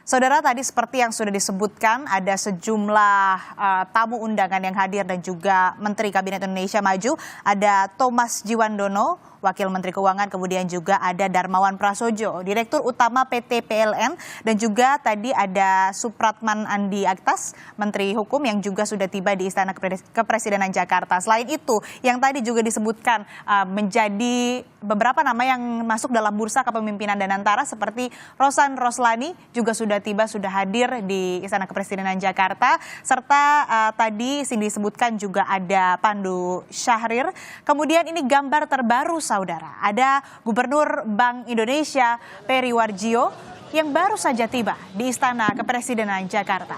Saudara, tadi seperti yang sudah disebutkan, ada sejumlah tamu undangan yang hadir dan juga Menteri Kabinet Indonesia Maju. Ada Thomas Djiwandono, Wakil Menteri Keuangan, kemudian juga ada Darmawan Prasojo, Direktur Utama PT PLN, dan juga tadi ada Supratman Andi Aktas, Menteri Hukum yang juga sudah tiba di Istana Kepresidenan Jakarta. Selain itu, yang tadi juga disebutkan menjadi beberapa nama yang masuk dalam bursa kepemimpinan Danantara seperti Rosan Roslani juga sudah tiba, sudah hadir di Istana Kepresidenan Jakarta, serta tadi disebutkan juga ada Pandu Syahrir. Kemudian ini gambar terbaru, saudara, ada Gubernur Bank Indonesia Peri Warjio yang baru saja tiba di Istana Kepresidenan Jakarta.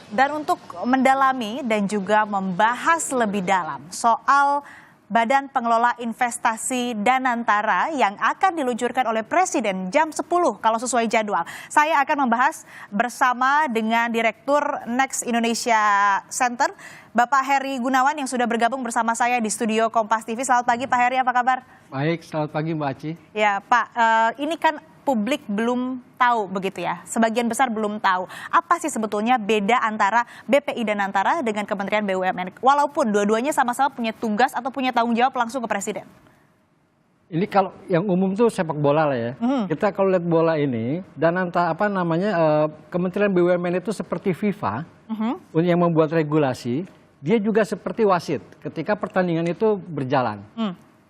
Dan untuk mendalami dan juga membahas lebih dalam soal Badan Pengelola Investasi Danantara yang akan diluncurkan oleh Presiden jam 10 kalau sesuai jadwal, saya akan membahas bersama dengan Direktur Next Indonesia Center, Bapak Heri Gunawan yang sudah bergabung bersama saya di studio Kompas TV. Selamat pagi Pak Heri, apa kabar? Baik, selamat pagi Mbak Aci. Ya Pak, ini kan publik belum tahu begitu ya, sebagian besar belum tahu apa sih sebetulnya beda antara BPI Danantara dengan Kementerian BUMN, walaupun dua-duanya sama-sama punya tugas atau punya tanggung jawab langsung ke Presiden. Ini kalau yang umum tuh sepak bola lah ya. Kita kalau lihat bola ini, Danantara Kementerian BUMN itu seperti FIFA yang membuat regulasi, dia juga seperti wasit ketika pertandingan itu berjalan.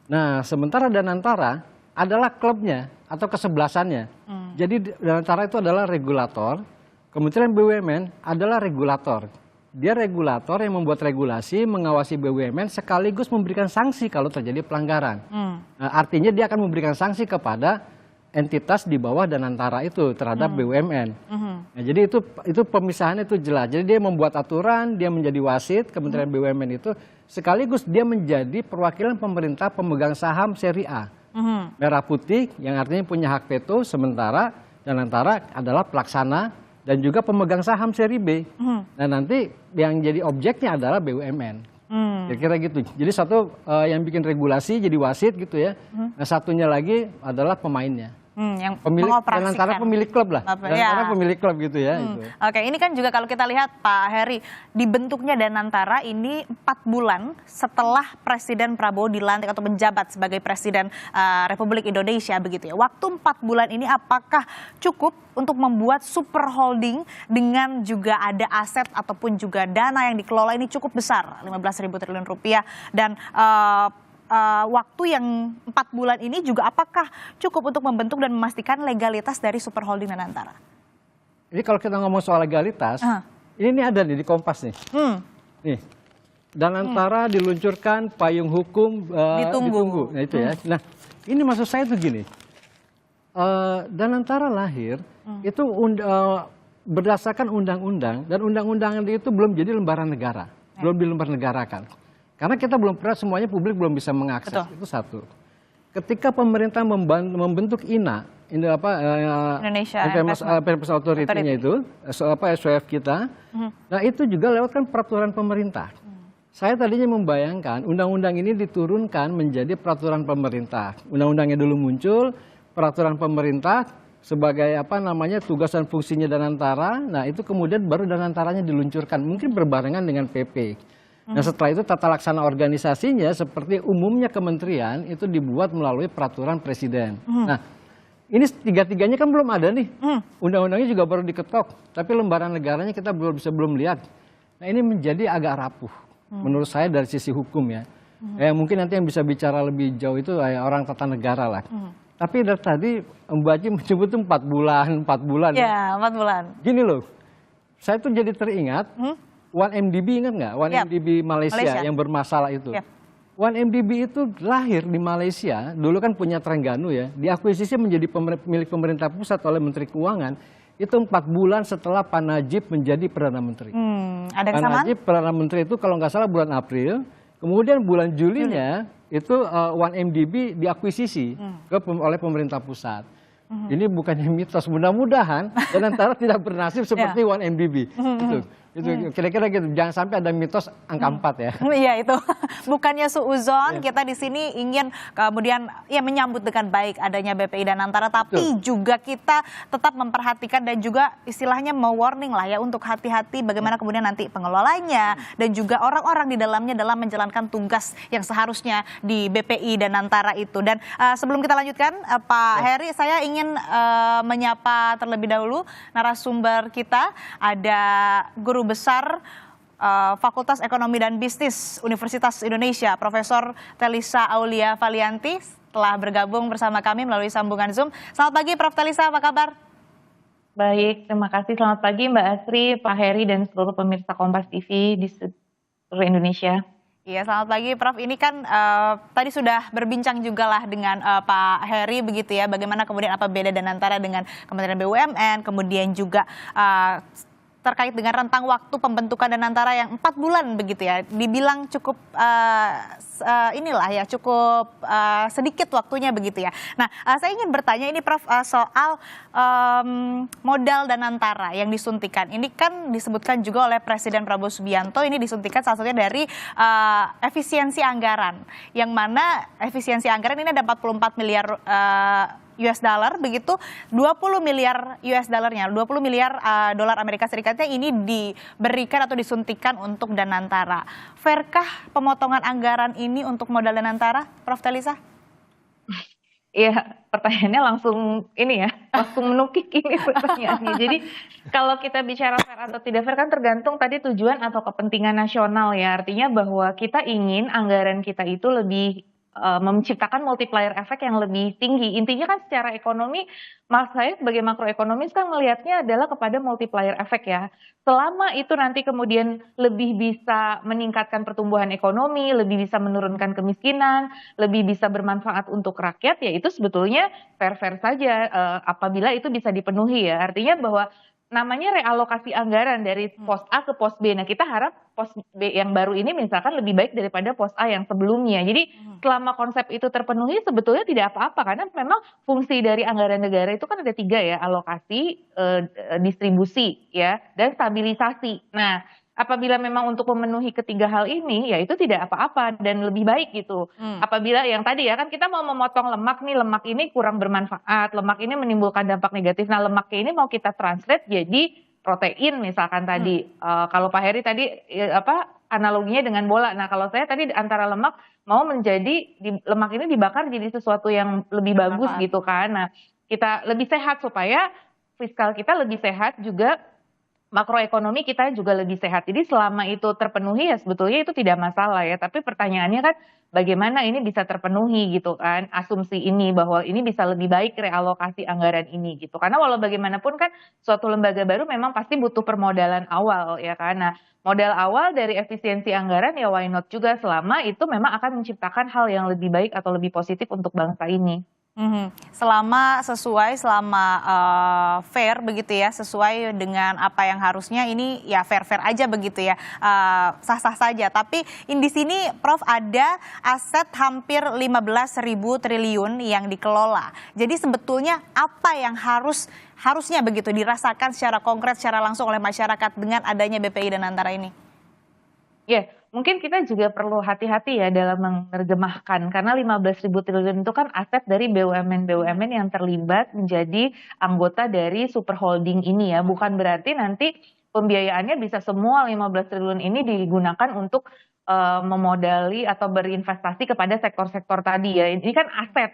Nah, sementara Danantara adalah klubnya atau kesebelasannya. Jadi Danantara itu adalah regulator, Kementerian BUMN adalah regulator. Dia regulator yang membuat regulasi, mengawasi BUMN sekaligus memberikan sanksi kalau terjadi pelanggaran. Nah, artinya dia akan memberikan sanksi kepada entitas di bawah Danantara itu terhadap BUMN. Nah, jadi itu pemisahannya itu jelas. Jadi dia membuat aturan, dia menjadi wasit Kementerian BUMN itu, sekaligus dia menjadi perwakilan pemerintah pemegang saham seri A. Merah putih yang artinya punya hak veto, sementara Danantara adalah pelaksana dan juga pemegang saham seri B. Nah, nanti yang jadi objeknya adalah BUMN. Kira-kira gitu. Jadi satu yang bikin regulasi jadi wasit gitu ya. Nah, satunya lagi adalah pemainnya. Yang Danantara pemilik klub lah. Danantara pemilik klub gitu ya. Oke, ini kan juga kalau kita lihat Pak Heri, dibentuknya Danantara ini 4 bulan setelah Presiden Prabowo dilantik atau menjabat sebagai Presiden Republik Indonesia begitu ya. Waktu 4 bulan ini apakah cukup untuk membuat super holding dengan juga ada aset ataupun juga dana yang dikelola ini cukup besar, 15.000 triliun rupiah, dan waktu yang 4 bulan ini juga apakah cukup untuk membentuk dan memastikan legalitas dari super holding Danantara? Ini kalau kita ngomong soal legalitas, ini ada nih di Kompas nih. Nih, Danantara diluncurkan, payung hukum ditunggu. Nah itu ya. Nah, ini maksud saya tuh gini, Danantara lahir itu berdasarkan undang-undang, dan undang-undang itu belum jadi lembaran negara, belum dilembar negarakan. Karena kita belum pernah, semuanya publik belum bisa mengakses. Betul. Itu satu. Ketika pemerintah membentuk Indonesia Investment Authority-nya itu, SWF kita, nah itu juga lewatkan peraturan pemerintah. Saya tadinya membayangkan undang-undang ini diturunkan menjadi peraturan pemerintah. Undang-undangnya dulu muncul, peraturan pemerintah sebagai tugas dan fungsinya Danantara. Nah itu kemudian baru Danantaranya diluncurkan, mungkin berbarengan dengan PP. Nah setelah itu tata laksana organisasinya seperti umumnya kementerian itu dibuat melalui peraturan presiden. Nah ini tiga-tiganya kan belum ada nih, undang-undangnya juga baru diketok, tapi lembaran negaranya kita belum lihat. Nah ini menjadi agak rapuh menurut saya dari sisi hukum ya. Mungkin nanti yang bisa bicara lebih jauh itu orang tata negara lah. Tapi dari tadi Mbak Aci menyebut itu 4 bulan. Ya, 4 bulan. Gini loh, saya tuh jadi teringat 1MDB, ingat nggak? 1MDB Malaysia yang bermasalah itu. 1MDB itu lahir di Malaysia, dulu kan punya Terengganu ya, diakuisisi menjadi milik pemerintah pusat oleh Menteri Keuangan, itu 4 bulan setelah Pak Najib menjadi Perdana Menteri. Ada Pak Najib Perdana Menteri itu kalau nggak salah bulan April, kemudian bulan Julinya itu 1MDB diakuisisi oleh pemerintah pusat. Ini bukannya mitos, mudah-mudahan Danantara tidak bernasib seperti 1MDB. Itu kira-kira gitu. Jangan sampai ada mitos angka 4 ya. Iya itu bukannya suuzon, kita di sini ingin kemudian ya menyambut dengan baik adanya BPI Danantara, tapi juga kita tetap memperhatikan dan juga istilahnya warning lah ya untuk hati-hati bagaimana kemudian nanti pengelolanya dan juga orang-orang di dalamnya dalam menjalankan tugas yang seharusnya di BPI Danantara itu. Dan sebelum kita lanjutkan, Pak Heri, saya ingin menyapa terlebih dahulu narasumber kita, ada Guru Besar Fakultas Ekonomi dan Bisnis Universitas Indonesia, Profesor Telisa Aulia Valianti, telah bergabung bersama kami melalui sambungan Zoom. Selamat pagi Prof. Telisa, apa kabar? Baik, terima kasih. Selamat pagi Mbak Asri, Pak Heri, dan seluruh pemirsa Kompas TV di seluruh Indonesia. Iya, selamat pagi Prof. Ini kan tadi sudah berbincang juga lah dengan Pak Heri begitu ya, bagaimana kemudian apa beda Danantara dengan Kementerian BUMN, kemudian juga terkait dengan rentang waktu pembentukan Danantara yang 4 bulan begitu ya, dibilang cukup inilah ya, cukup sedikit waktunya begitu ya. Nah, saya ingin bertanya ini Prof, soal modal Danantara yang disuntikan. Ini kan disebutkan juga oleh Presiden Prabowo Subianto, ini disuntikan salah satunya dari efisiensi anggaran, yang mana efisiensi anggaran ini ada 44 miliar US dollar begitu, 20 miliar US dollarnya, 20 miliar dolar Amerika Serikatnya ini diberikan atau disuntikan untuk Danantara. Fairkah pemotongan anggaran ini untuk modal Danantara, Prof. Telisa? Iya, pertanyaannya langsung ini ya, langsung menukik ini pertanyaannya. Jadi kalau kita bicara fair atau tidak fair kan tergantung tadi tujuan atau kepentingan nasional ya. Artinya bahwa kita ingin anggaran kita itu lebih menciptakan multiplier efek yang lebih tinggi. Intinya kan secara ekonomi, mas saya sebagai makroekonomis kan melihatnya adalah kepada multiplier efek ya. Selama itu nanti kemudian lebih bisa meningkatkan pertumbuhan ekonomi, lebih bisa menurunkan kemiskinan, lebih bisa bermanfaat untuk rakyat, ya itu sebetulnya fair-fair saja apabila itu bisa dipenuhi ya. Artinya bahwa namanya realokasi anggaran dari pos A ke pos B. Nah, kita harap pos B yang baru ini misalkan lebih baik daripada pos A yang sebelumnya. Jadi selama konsep itu terpenuhi sebetulnya tidak apa-apa, karena memang fungsi dari anggaran negara itu kan ada 3 ya, alokasi, distribusi ya, dan stabilisasi. Nah, apabila memang untuk memenuhi ketiga hal ini, ya itu tidak apa-apa dan lebih baik gitu. Apabila yang tadi ya kan kita mau memotong lemak nih, lemak ini kurang bermanfaat, lemak ini menimbulkan dampak negatif. Nah, lemaknya ini mau kita translate jadi protein misalkan tadi. Kalau Pak Heri tadi analoginya dengan bola. Nah, kalau saya tadi antara lemak mau menjadi lemak ini dibakar jadi sesuatu yang lebih bagus gitu kan. Nah, kita lebih sehat supaya fiskal kita lebih sehat juga, makroekonomi kita juga lebih sehat. Jadi selama itu terpenuhi ya sebetulnya itu tidak masalah ya. Tapi pertanyaannya kan bagaimana ini bisa terpenuhi gitu kan. Asumsi ini bahwa ini bisa lebih baik realokasi anggaran ini gitu. Karena walau bagaimanapun kan suatu lembaga baru memang pasti butuh permodalan awal ya kan. Nah, modal awal dari efisiensi anggaran ya why not juga selama itu memang akan menciptakan hal yang lebih baik atau lebih positif untuk bangsa ini. Selama sesuai, selama fair begitu ya, sesuai dengan apa yang harusnya, ini ya fair-fair aja begitu ya, sah-sah saja. Tapi di sini Prof ada aset hampir 15.000 triliun yang dikelola. Jadi sebetulnya apa yang harusnya begitu dirasakan secara konkret, secara langsung oleh masyarakat dengan adanya BPI Danantara ini? Ya, mungkin kita juga perlu hati-hati ya dalam menerjemahkan, karena 15.000 triliun itu kan aset dari BUMN-BUMN yang terlibat menjadi anggota dari super holding ini ya. Bukan berarti nanti pembiayaannya bisa semua 15 triliun ini digunakan untuk memodali atau berinvestasi kepada sektor-sektor tadi ya. Ini kan aset.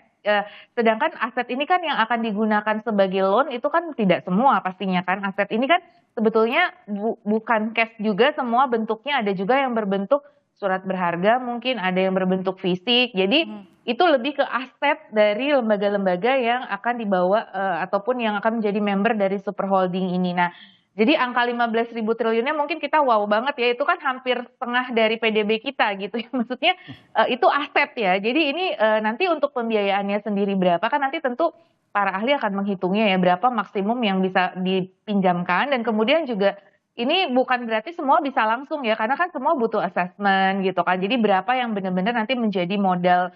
Sedangkan aset ini kan yang akan digunakan sebagai loan itu kan tidak semua pastinya kan. Aset ini kan sebetulnya bukan cash juga semua bentuknya, ada juga yang berbentuk surat berharga, mungkin ada yang berbentuk fisik. Jadi itu lebih ke aset dari lembaga-lembaga yang akan dibawa ataupun yang akan menjadi member dari super holding ini. Nah, jadi angka 15.000 triliunnya mungkin kita wow banget ya, itu kan hampir setengah dari PDB kita gitu ya. Maksudnya itu aset ya. Jadi ini nanti untuk pembiayaannya sendiri berapa kan nanti tentu para ahli akan menghitungnya ya, berapa maksimum yang bisa dipinjamkan, dan kemudian juga ini bukan berarti semua bisa langsung ya, karena kan semua butuh assessment gitu kan. Jadi berapa yang benar-benar nanti menjadi modal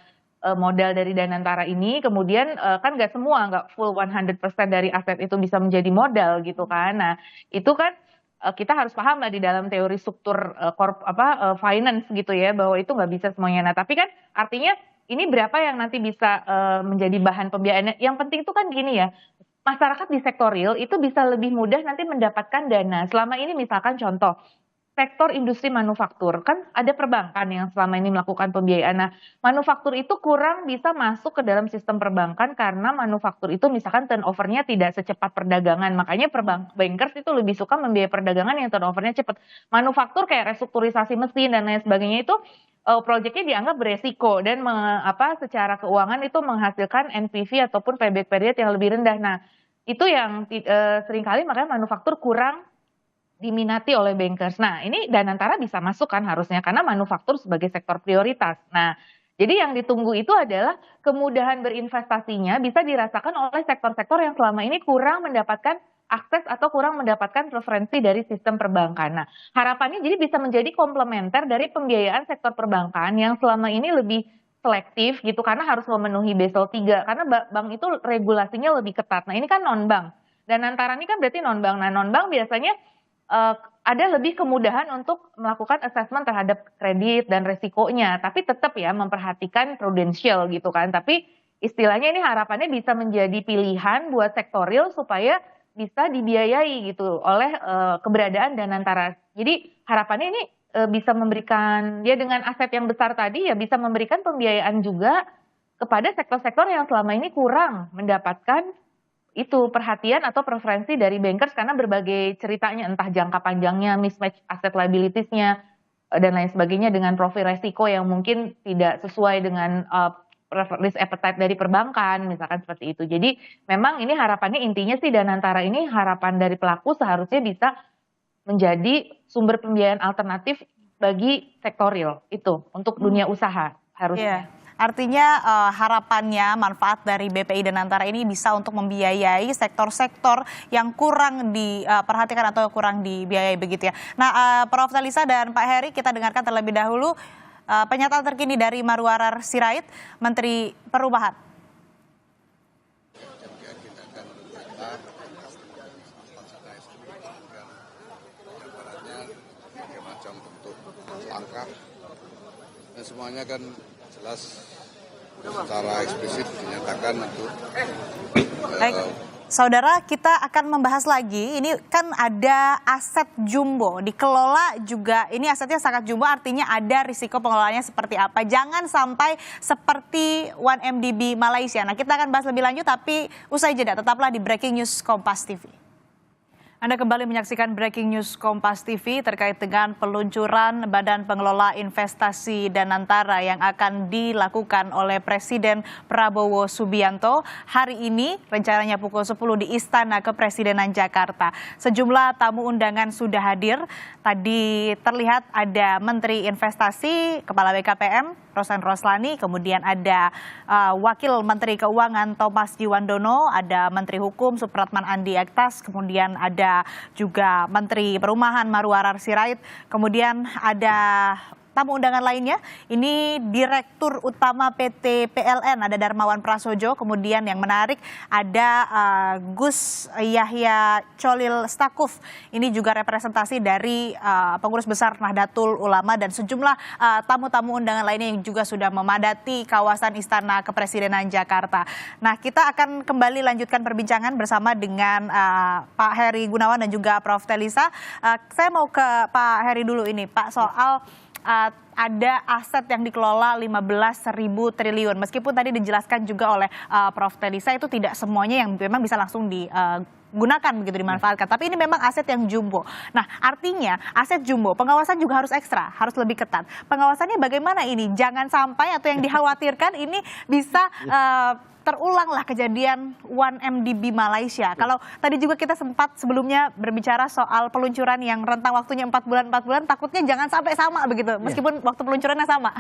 dari Danantara ini, kemudian kan nggak semua, nggak full 100% dari aset itu bisa menjadi modal gitu kan. Nah, itu kan kita harus paham lah di dalam teori struktur finance gitu ya, bahwa itu nggak bisa semuanya. Nah, tapi kan artinya ini berapa yang nanti bisa menjadi bahan pembiayaan. Yang penting itu kan gini ya, masyarakat di sektor real itu bisa lebih mudah nanti mendapatkan dana. Selama ini misalkan contoh, sektor industri manufaktur, kan ada perbankan yang selama ini melakukan pembiayaan. Nah, manufaktur itu kurang bisa masuk ke dalam sistem perbankan karena manufaktur itu misalkan turnover-nya tidak secepat perdagangan. Makanya bankers itu lebih suka membiayai perdagangan yang turnover-nya cepat. Manufaktur kayak restrukturisasi mesin dan lain sebagainya itu proyeknya dianggap beresiko dan secara keuangan itu menghasilkan NPV ataupun payback period yang lebih rendah. Nah, itu yang seringkali makanya manufaktur kurang diminati oleh bankers. Nah, ini Danantara bisa masuk kan harusnya karena manufaktur sebagai sektor prioritas. Nah, jadi yang ditunggu itu adalah kemudahan berinvestasinya bisa dirasakan oleh sektor-sektor yang selama ini kurang mendapatkan akses atau kurang mendapatkan preferensi dari sistem perbankan. Nah, harapannya jadi bisa menjadi komplementer dari pembiayaan sektor perbankan yang selama ini lebih selektif gitu karena harus memenuhi Basel III karena bank itu regulasinya lebih ketat. Nah, ini kan non-bank. Danantara ini kan berarti non-bank. Nah, non-bank biasanya ada lebih kemudahan untuk melakukan assessment terhadap kredit dan resikonya, tapi tetap ya memperhatikan prudensial gitu kan. Tapi istilahnya ini harapannya bisa menjadi pilihan buat sektor real supaya bisa dibiayai gitu oleh keberadaan Danantara. Jadi harapannya ini bisa memberikan dia dengan aset yang besar tadi ya bisa memberikan pembiayaan juga kepada sektor-sektor yang selama ini kurang mendapatkan itu perhatian atau preferensi dari bankers karena berbagai ceritanya entah jangka panjangnya, mismatch asset liabilities-nya dan lain sebagainya dengan profil resiko yang mungkin tidak sesuai dengan risk appetite dari perbankan misalkan seperti itu. Jadi memang ini harapannya intinya sih Danantara ini harapan dari pelaku seharusnya bisa menjadi sumber pembiayaan alternatif bagi sektor real itu untuk dunia usaha harusnya. Yeah. Artinya harapannya manfaat dari BPI Danantara ini bisa untuk membiayai sektor-sektor yang kurang diperhatikan atau kurang dibiayai begitu ya. Nah, Prof. Talisa dan Pak Heri kita dengarkan terlebih dahulu pernyataan terkini dari Marwarar Sirait, Menteri Perubahan. Langkah dan semuanya kan jelas secara eksplisit dinyatakan itu. Baik, saudara, kita akan membahas lagi. Ini kan ada aset jumbo dikelola juga. Ini asetnya sangat jumbo, artinya ada risiko pengelolaannya seperti apa. Jangan sampai seperti 1MDB Malaysia. Nah, kita akan bahas lebih lanjut, tapi usai jeda tetaplah di Breaking News Kompas TV. Anda kembali menyaksikan Breaking News Kompas TV terkait dengan peluncuran Badan Pengelola Investasi Danantara yang akan dilakukan oleh Presiden Prabowo Subianto. Hari ini rencananya pukul 10 di Istana Kepresidenan Jakarta. Sejumlah tamu undangan sudah hadir. Tadi terlihat ada Menteri Investasi, Kepala BKPM, Rosan Roslani, kemudian ada Wakil Menteri Keuangan Thomas Jiwandono, ada Menteri Hukum Supratman Andi Aktas, kemudian ada juga Menteri Perumahan Marwarar Sirait, kemudian ada tamu undangan lainnya, ini Direktur Utama PT PLN, ada Darmawan Prasojo, kemudian yang menarik ada Gus Yahya Cholil Stakuf, ini juga representasi dari pengurus besar Nahdlatul Ulama dan sejumlah tamu-tamu undangan lainnya yang juga sudah memadati kawasan Istana Kepresidenan Jakarta. Nah, kita akan kembali lanjutkan perbincangan bersama dengan Pak Heri Gunawan dan juga Prof. Talisa. Saya mau ke Pak Heri dulu ini, Pak, soal ada aset yang dikelola 15.000 triliun. Meskipun tadi dijelaskan juga oleh Prof. Talisa itu tidak semuanya yang memang bisa langsung digunakan begitu dimanfaatkan. Tapi ini memang aset yang jumbo. Nah, artinya aset jumbo, pengawasan juga harus ekstra, harus lebih ketat. Pengawasannya bagaimana ini? Jangan sampai atau yang dikhawatirkan ini bisa terulanglah kejadian 1MDB Malaysia. Kalau tadi juga kita sempat sebelumnya berbicara soal peluncuran yang rentang waktunya 4 bulan, takutnya jangan sampai sama begitu, meskipun waktu peluncurannya sama.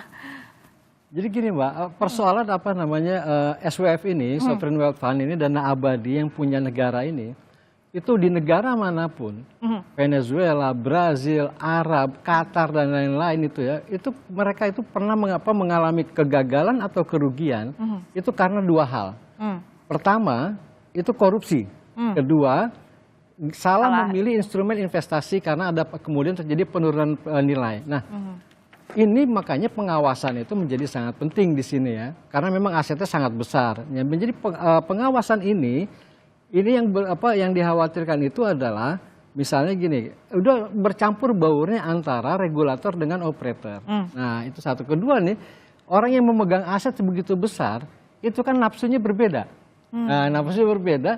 Jadi gini Mbak, persoalan apa namanya SWF ini, Sovereign Wealth Fund ini, dana abadi yang punya negara ini, itu di negara manapun, Venezuela, Brazil, Arab, Qatar dan lain-lain itu ya, itu mereka itu pernah mengalami kegagalan atau kerugian itu karena dua hal. Pertama itu korupsi, kedua salah memilih instrumen investasi karena ada kemudian terjadi penurunan nilai. Nah, ini makanya pengawasan itu menjadi sangat penting di sini ya, karena memang asetnya sangat besar. Ya, menjadi pengawasan ini yang dikhawatirkan itu adalah misalnya gini, udah bercampur baurnya antara regulator dengan operator. Nah, itu satu. Kedua nih, orang yang memegang aset sebegitu besar itu kan nafsunya berbeda. Nah, nafsunya berbeda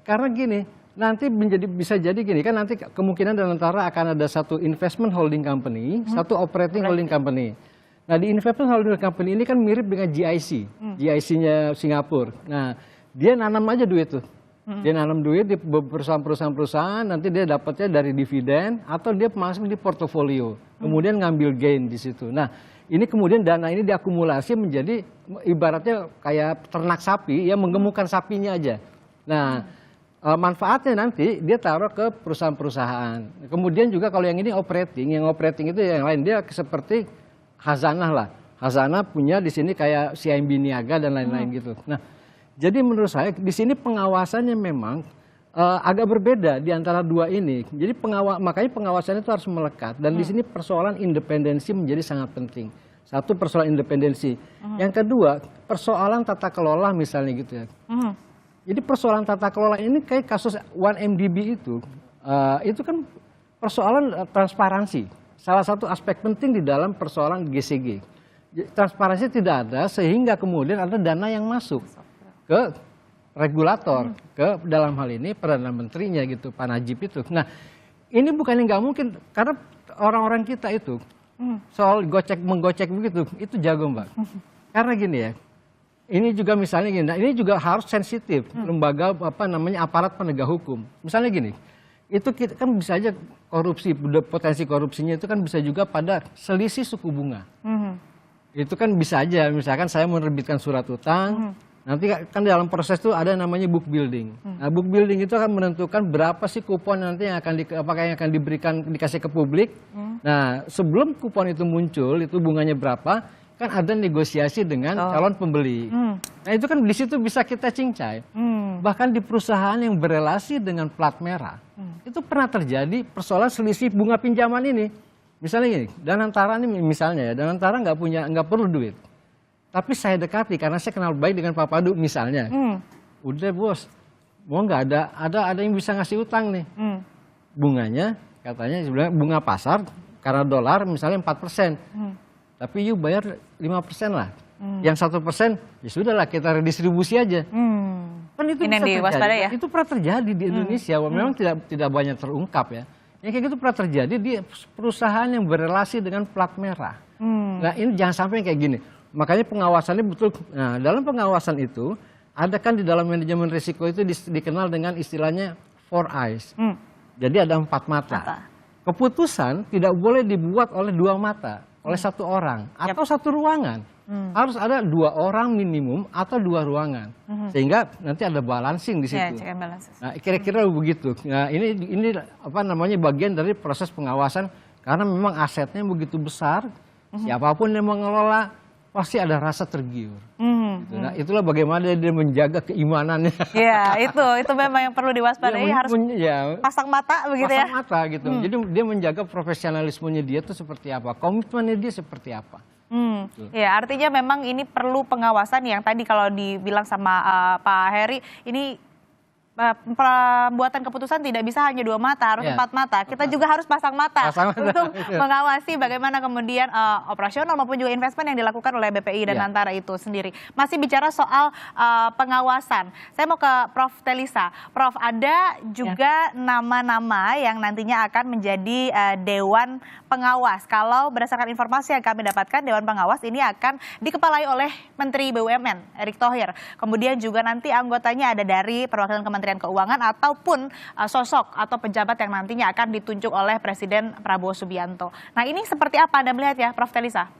karena gini. Nanti bisa jadi gini kan, nanti kemungkinan dan antara akan ada satu investment holding company, satu operating holding company. Nah, di investment holding company ini kan mirip dengan GIC, GIC-nya Singapura. Nah, dia nanam aja duit tuh. Dia nanam duit di perusahaan-perusahaan, nanti dia dapatnya dari dividen atau dia masuk di portofolio. Kemudian ngambil gain di situ. Nah, ini kemudian dana ini diakumulasi menjadi ibaratnya kayak ternak sapi, ya menggemukkan sapinya aja. Nah, manfaatnya nanti dia taruh ke perusahaan-perusahaan. Kemudian juga kalau yang ini yang operating itu yang lain, dia seperti khazanah lah. Khazanah punya di sini kayak CIMB Niaga dan lain-lain gitu. Nah, jadi menurut saya di sini pengawasannya memang agak berbeda di antara dua ini. Jadi makanya pengawasan itu harus melekat, dan di sini persoalan independensi menjadi sangat penting. Satu, persoalan independensi. Yang kedua, persoalan tata kelola misalnya gitu ya. Jadi persoalan tata kelola ini kayak kasus 1MDB itu kan persoalan transparansi. Salah satu aspek penting di dalam persoalan GCG. Transparansi tidak ada sehingga kemudian ada dana yang masuk ke regulator, ke dalam hal ini Perdana Menterinya gitu, Pak Najib itu. Nah, ini bukannya nggak mungkin, karena orang-orang kita itu soal menggocek begitu, itu jago Mbak. Karena gini ya, ini juga misalnya gini, nah ini juga harus sensitif, lembaga aparat penegak hukum. Misalnya gini, itu kita kan bisa aja korupsi, potensi korupsinya itu kan bisa juga pada selisih suku bunga. Itu kan bisa aja, misalkan saya menerbitkan surat utang, nanti kan dalam proses itu ada namanya book building. Nah, book building itu akan menentukan berapa sih kupon nanti yang akan dikasih ke publik. Nah, sebelum kupon itu muncul, itu bunganya berapa, kan ada negosiasi dengan calon pembeli. Nah, itu kan di situ bisa kita cincai. Bahkan di perusahaan yang berelasi dengan plat merah, itu pernah terjadi persoalan selisih bunga pinjaman ini. Misalnya gini, Danantara ini misalnya ya, Danantara nggak perlu duit. Tapi saya dekati karena saya kenal baik dengan Pak Padu misalnya. Udah bos, mau nggak ada yang bisa ngasih utang nih. Bunganya katanya sebenarnya bunga pasar karena dolar misalnya 4%. Tapi you bayar 5% lah. Yang 1% ya sudahlah kita redistribusi aja. Kan itu ini bisa terjadi. ya? Itu pernah terjadi di Indonesia. Memang tidak banyak terungkap ya. Yang kayak gitu pernah terjadi di perusahaan yang berelasi dengan plat merah. Nah, ini jangan sampai kayak gini. Makanya pengawasannya betul. Nah, dalam pengawasan itu ada kan di dalam manajemen risiko itu dikenal dengan istilahnya 4 eyes. Jadi ada 4 mata. Keputusan tidak boleh dibuat oleh 2 mata, oleh 1 orang atau 1 ruangan. Harus ada 2 orang minimum atau 2 ruangan. Sehingga nanti ada balancing di situ. Nah, kira-kira begitu. Nah, ini bagian dari proses pengawasan karena memang asetnya begitu besar. Siapapun yang mengelola pasti ada rasa tergiur. Nah, itulah bagaimana dia menjaga keimanannya. Ya, itu memang yang perlu diwaspadai, harus pasang mata begitu ya. Pasang mata gitu. Jadi dia menjaga profesionalismenya dia itu seperti apa, komitmennya dia seperti apa. Ya, artinya memang ini perlu pengawasan yang tadi kalau dibilang sama Pak Heri, ini pembuatan keputusan tidak bisa hanya 2 mata, harus 4 mata. Kita juga harus pasang mata untuk mengawasi bagaimana kemudian operasional maupun juga investment yang dilakukan oleh BPI dan Antara itu sendiri. Masih bicara soal pengawasan, saya mau ke Prof. Telisa. Prof, ada juga nama-nama yang nantinya akan menjadi Dewan Pengawas. Kalau berdasarkan informasi yang kami dapatkan, Dewan Pengawas ini akan dikepalai oleh Menteri BUMN Erick Thohir. Kemudian juga nanti anggotanya ada dari perwakilan Kementerian Keuangan ataupun sosok atau pejabat yang nantinya akan ditunjuk oleh Presiden Prabowo Subianto. Nah, ini seperti apa Anda melihat ya, Prof. Telisa?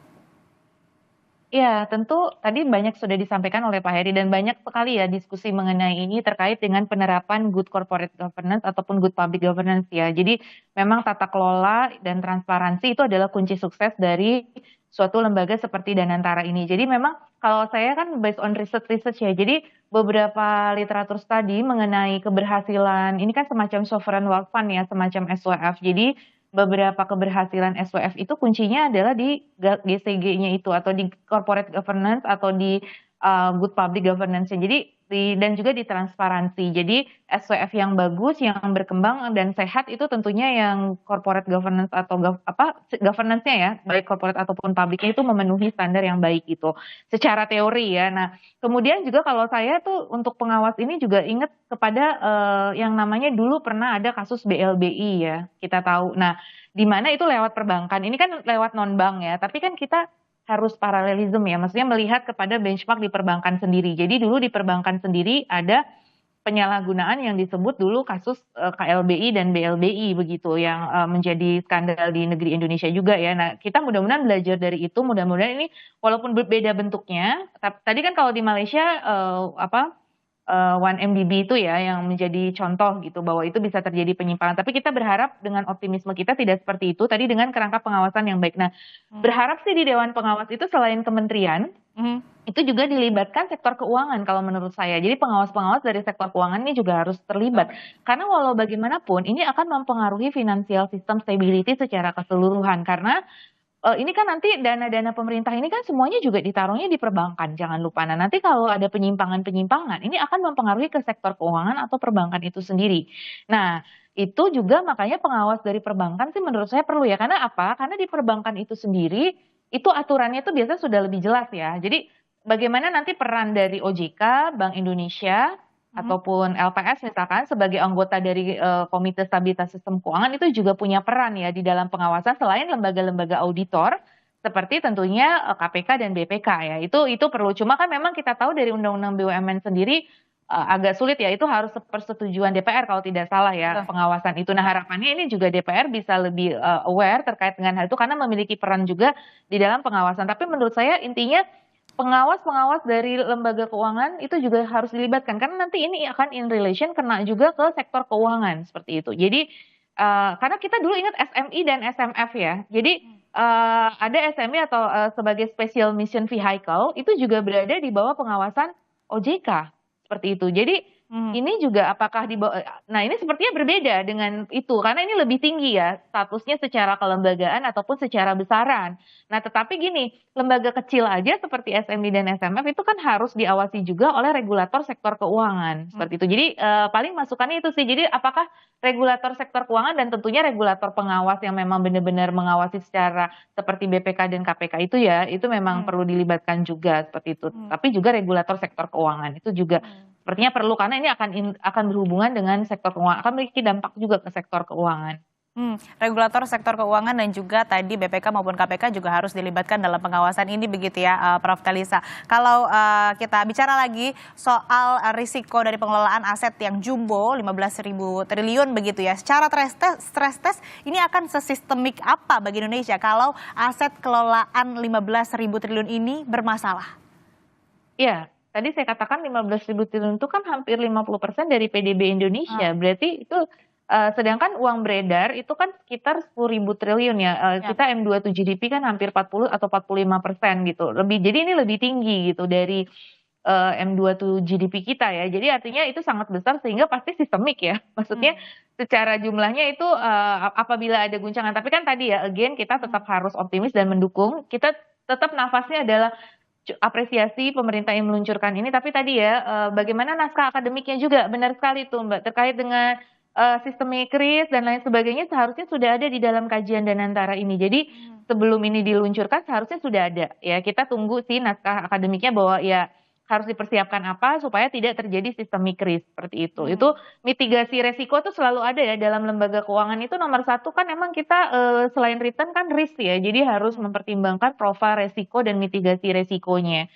Ya, tentu tadi banyak sudah disampaikan oleh Pak Heri dan banyak sekali ya diskusi mengenai ini terkait dengan penerapan good corporate governance ataupun good public governance ya. Jadi memang tata kelola dan transparansi itu adalah kunci sukses dari suatu lembaga seperti Danantara ini. Jadi memang kalau saya kan based on research ya, jadi beberapa literatur studi mengenai keberhasilan, ini kan semacam sovereign wealth fund ya, semacam SWF. Jadi beberapa keberhasilan SWF itu kuncinya adalah di GCG-nya itu, atau di corporate governance, atau di good public governance. Jadi dan juga di transparansi. Jadi SWF yang bagus, yang berkembang dan sehat itu tentunya yang corporate governance atau governance-nya ya, baik corporate ataupun publiknya itu memenuhi standar yang baik itu secara teori ya. Nah, kemudian juga kalau saya tuh untuk pengawas ini juga ingat kepada yang namanya dulu pernah ada kasus BLBI ya, kita tahu. Nah, di mana itu lewat perbankan. Ini kan lewat non bank ya, tapi kan kita harus paralelisme ya, maksudnya melihat kepada benchmark di perbankan sendiri. Jadi dulu di perbankan sendiri ada penyalahgunaan yang disebut dulu kasus KLBI dan BLBI begitu, yang menjadi skandal di negeri Indonesia juga ya. Nah, kita mudah-mudahan belajar dari itu, mudah-mudahan ini walaupun berbeda bentuknya, tadi kan kalau di Malaysia 1MDB itu ya yang menjadi contoh gitu, bahwa itu bisa terjadi penyimpangan. Tapi kita berharap dengan optimisme kita tidak seperti itu tadi, dengan kerangka pengawasan yang baik. Nah, berharap sih di Dewan Pengawas itu selain kementerian, itu juga dilibatkan sektor keuangan kalau menurut saya. Jadi pengawas-pengawas dari sektor keuangan ini juga harus terlibat. Karena walau bagaimanapun ini akan mempengaruhi financial system stability secara keseluruhan. Karena ini kan nanti dana-dana pemerintah ini kan semuanya juga ditaruhnya di perbankan, jangan lupa. Nah, nanti kalau ada penyimpangan-penyimpangan, ini akan mempengaruhi ke sektor keuangan atau perbankan itu sendiri. Nah, itu juga makanya pengawas dari perbankan sih menurut saya perlu ya. Karena apa? Karena di perbankan itu sendiri, itu aturannya itu biasanya sudah lebih jelas ya. Jadi bagaimana nanti peran dari OJK, Bank Indonesia, ataupun LPS misalkan sebagai anggota dari Komite Stabilitas Sistem Keuangan itu juga punya peran ya di dalam pengawasan selain lembaga-lembaga auditor seperti tentunya KPK dan BPK ya. Itu perlu. Cuma kan memang kita tahu dari Undang-Undang BUMN sendiri agak sulit ya, itu harus persetujuan DPR kalau tidak salah ya pengawasan itu. Nah, harapannya ini juga DPR bisa lebih aware terkait dengan hal itu karena memiliki peran juga di dalam pengawasan. Tapi menurut saya intinya pengawas-pengawas dari lembaga keuangan itu juga harus dilibatkan karena nanti ini akan in relation kena juga ke sektor keuangan seperti itu. Jadi karena kita dulu ingat SMI dan SMF ya. Jadi ada SMI atau sebagai special mission vehicle itu juga berada di bawah pengawasan OJK seperti itu. Jadi ini juga apakah di bawah, nah ini sepertinya berbeda dengan itu karena ini lebih tinggi ya statusnya secara kelembagaan ataupun secara besaran. Nah, tetapi gini, lembaga kecil aja seperti SMI dan SMF itu kan harus diawasi juga oleh regulator sektor keuangan seperti itu. Jadi paling masukannya itu sih. Jadi apakah regulator sektor keuangan dan tentunya regulator pengawas yang memang benar-benar mengawasi secara seperti BPK dan KPK itu ya, itu memang perlu dilibatkan juga seperti itu. Tapi juga regulator sektor keuangan itu juga sepertinya perlu karena ini akan berhubungan dengan sektor keuangan, akan memiliki dampak juga ke sektor keuangan. Regulator sektor keuangan dan juga tadi BPK maupun KPK juga harus dilibatkan dalam pengawasan ini begitu ya, Prof. Talisa. Kalau kita bicara lagi soal risiko dari pengelolaan aset yang jumbo 15.000 triliun begitu ya, secara stress test ini akan sesistemik apa bagi Indonesia kalau aset kelolaan 15.000 triliun ini bermasalah? Ya. Tadi saya katakan 15.000 triliun itu kan hampir 50% dari PDB Indonesia. Berarti itu sedangkan uang beredar itu kan sekitar 10.000 triliun ya. Kita M27 GDP kan hampir 40 atau 45% gitu. Jadi ini lebih tinggi gitu dari M27 GDP kita ya. Jadi artinya itu sangat besar sehingga pasti sistemik ya. Maksudnya secara jumlahnya itu apabila ada guncangan. Tapi kan tadi ya again kita tetap harus optimis dan mendukung. Kita tetap nafasnya adalah apresiasi pemerintah yang meluncurkan ini, tapi tadi ya bagaimana naskah akademiknya juga benar sekali tuh Mbak terkait dengan sistemik risk dan lain sebagainya seharusnya sudah ada di dalam kajian Danantara ini. Jadi sebelum ini diluncurkan seharusnya sudah ada ya, kita tunggu sih naskah akademiknya bahwa ya harus dipersiapkan apa supaya tidak terjadi sistemik risk seperti itu. Itu mitigasi resiko tuh selalu ada ya dalam lembaga keuangan itu nomor satu kan emang kita selain return kan risk ya. Jadi harus mempertimbangkan profil resiko dan mitigasi resikonya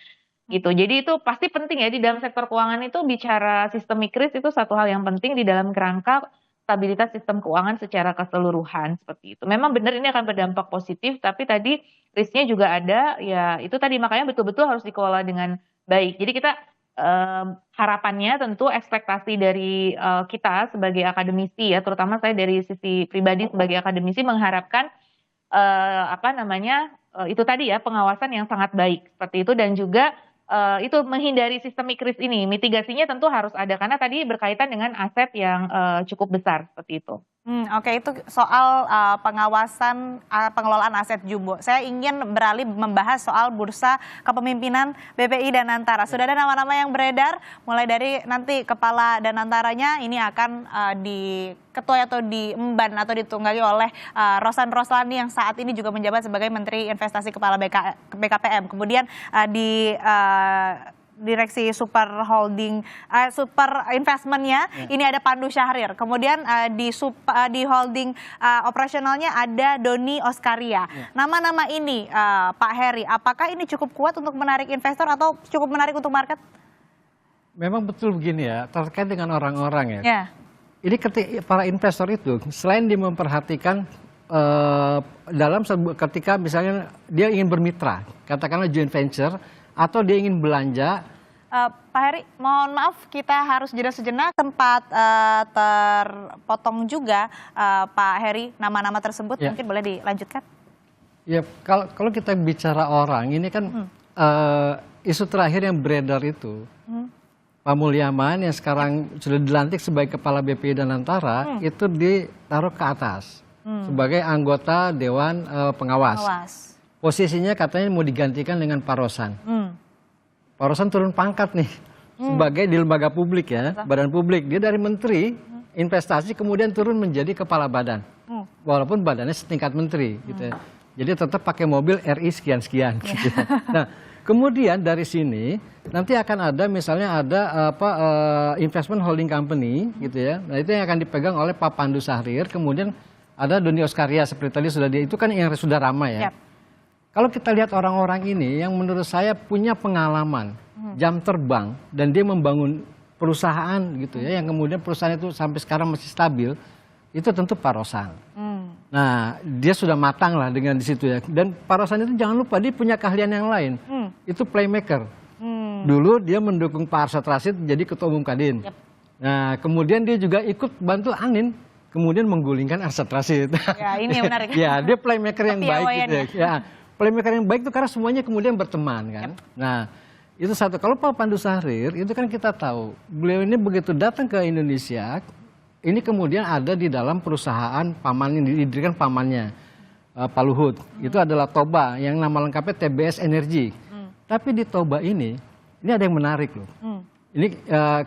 gitu. Jadi itu pasti penting ya di dalam sektor keuangan itu bicara sistemik risk itu satu hal yang penting di dalam kerangka stabilitas sistem keuangan secara keseluruhan seperti itu. Memang benar ini akan berdampak positif tapi tadi risknya juga ada ya, itu tadi makanya betul-betul harus dikelola dengan baik. Jadi kita harapannya tentu ekspektasi dari kita sebagai akademisi ya, terutama saya dari sisi pribadi sebagai akademisi mengharapkan itu tadi ya pengawasan yang sangat baik seperti itu, dan juga itu menghindari sistemik risk ini. Mitigasinya tentu harus ada karena tadi berkaitan dengan aset yang cukup besar seperti itu. Oke, itu soal pengawasan pengelolaan aset Jumbo. Saya ingin beralih membahas soal bursa kepemimpinan BPI Danantara. Sudah ada nama-nama yang beredar, mulai dari nanti kepala Danantaranya ini akan diketuai atau diemban atau ditunggangi oleh Rosan Roslani yang saat ini juga menjabat sebagai Menteri Investasi Kepala BKPM. Kemudian di Direksi Super Holding, Super Investmentnya ini ada Pandu Syahrir. Kemudian di holding operasionalnya ada Doni Oskaria. Nama-nama ini Pak Heri, apakah ini cukup kuat untuk menarik investor atau cukup menarik untuk market? Memang betul begini ya, terkait dengan orang-orang ya. Ya. Ini para investor itu selain dia memperhatikan ketika misalnya dia ingin bermitra, katakanlah joint venture, atau dia ingin belanja. Pak Heri, mohon maaf kita harus jeda sejenak, tempat terpotong juga Pak Heri nama-nama tersebut, mungkin boleh dilanjutkan? Ya, kalau kita bicara orang, ini kan isu terakhir yang beredar itu, Pak Mulyaman yang sekarang sudah dilantik sebagai Kepala BPI Danantara, itu ditaruh ke atas sebagai anggota Dewan Pengawas. Posisinya katanya mau digantikan dengan Pak Rosan. Pak Rosan turun pangkat nih sebagai di lembaga publik ya, badan publik. Dia dari Menteri Investasi kemudian turun menjadi Kepala Badan. Walaupun badannya setingkat Menteri gitu ya. Jadi tetap pakai mobil RI sekian-sekian gitu. Nah, kemudian dari sini nanti akan ada misalnya ada investment holding company gitu ya. Nah, itu yang akan dipegang oleh Pak Pandu Syahrir, kemudian ada Doni Oskaria seperti tadi sudah itu kan yang sudah ramai ya. Kalau kita lihat orang-orang ini yang menurut saya punya pengalaman, jam terbang, dan dia membangun perusahaan gitu ya, yang kemudian perusahaan itu sampai sekarang masih stabil, itu tentu Pak Rosan. Nah, dia sudah matang lah dengan di situ ya. Dan Pak Rosan itu jangan lupa dia punya keahlian yang lain, itu playmaker. Dulu dia mendukung Pak Arsyad Rashid jadi Ketua Umum Kadin. Nah, kemudian dia juga ikut bantu Anin, kemudian menggulingkan Arsyad Rashid. Ya, ini yang menarik. Ya, dia playmaker yang baik gitu ya. Playmaker yang baik itu karena semuanya kemudian berteman kan. Nah, itu satu. Kalau Pak Pandu Syahrir itu kan kita tahu beliau ini begitu datang ke Indonesia, ini kemudian ada di dalam perusahaan paman yang didirikan pamannya Pak Luhut. Itu adalah Toba yang nama lengkapnya TBS Energy. Tapi di Toba ini ada yang menarik loh. Ini